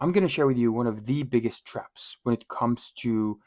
I'm going to share with you one of the biggest traps when it comes to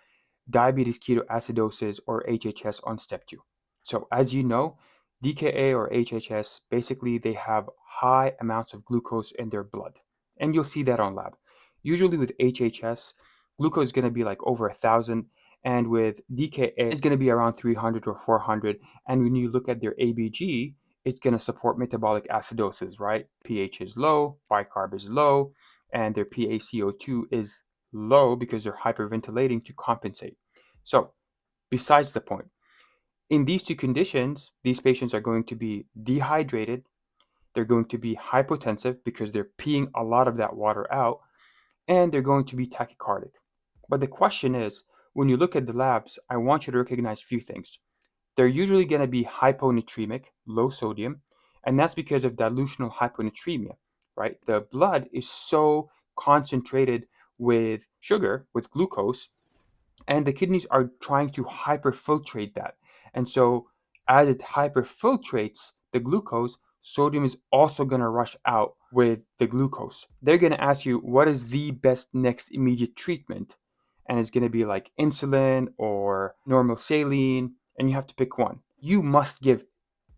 diabetes ketoacidosis or HHS on step 2. So as you know, DKA or HHS, basically they have high amounts of glucose in their blood. And you'll see that on lab. Usually with HHS, glucose is going to be like over 1,000. And with DKA, it's going to be around 300 or 400. And when you look at their ABG, it's going to support metabolic acidosis, right? pH is low, bicarb is low, and their PaCO2 is low because they're hyperventilating to compensate. So, besides the point, in these two conditions, these patients are going to be dehydrated, they're going to be hypotensive because they're peeing a lot of that water out, and they're going to be tachycardic. But the question is, when you look at the labs, I want you to recognize a few things. They're usually going to be hyponatremic, low sodium, and that's because of dilutional hyponatremia, right? The blood is so concentrated with sugar, with glucose, and the kidneys are trying to hyperfiltrate that. And so as it hyperfiltrates the glucose, sodium is also going to rush out with the glucose. They're going to ask you what is the best next immediate treatment, and it's going to be like insulin or normal saline, and you have to pick one. You must give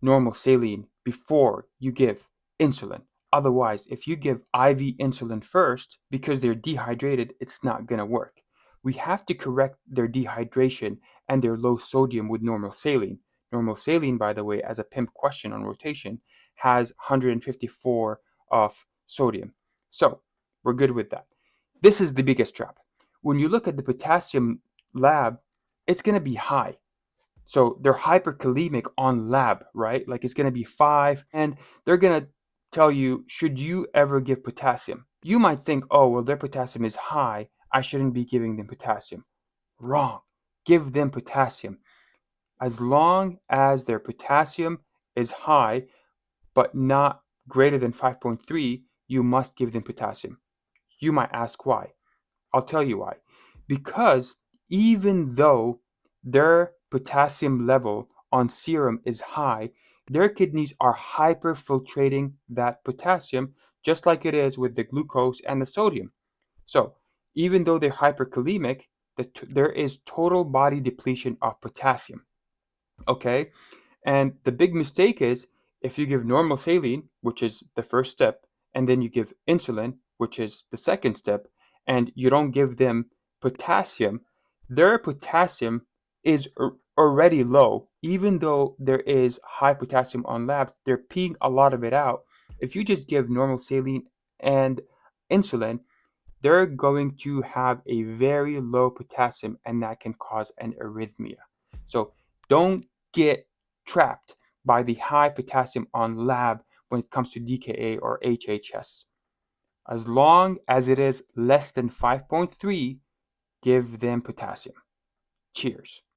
normal saline before you give insulin. Otherwise, if you give IV insulin first because they're dehydrated, it's not going to work. We have to correct their dehydration and their low sodium with normal saline. Normal saline, by the way, as a Pimp question on rotation, has 154 of sodium. So we're good with that. This is the biggest trap. When you look at the potassium lab, it's going to be high. So they're hyperkalemic on lab, right? Like it's going to be 5, and they're going to tell you, should you ever give potassium? You might think, oh, well, their potassium is high. I shouldn't be giving them potassium. Wrong. Give them potassium. As long as their potassium is high, but not greater than 5.3, you must give them potassium. You might ask why. I'll tell you why. Because even though their potassium level on serum is high, their kidneys are hyperfiltrating that potassium just like it is with the glucose and the sodium. So even though they're hyperkalemic, there is total body depletion of potassium. Okay? And the big mistake is if you give normal saline, which is the first step, and then you give insulin, which is the second step, and you don't give them potassium, their potassium is already low. Even though there is high potassium on labs, they're peeing a lot of it out. If you just give normal saline and insulin, they're going to have a very low potassium, and that can cause an arrhythmia. So don't get trapped by the high potassium on lab when it comes to DKA or HHS. As long as it is less than 5.3, give them potassium. Cheers.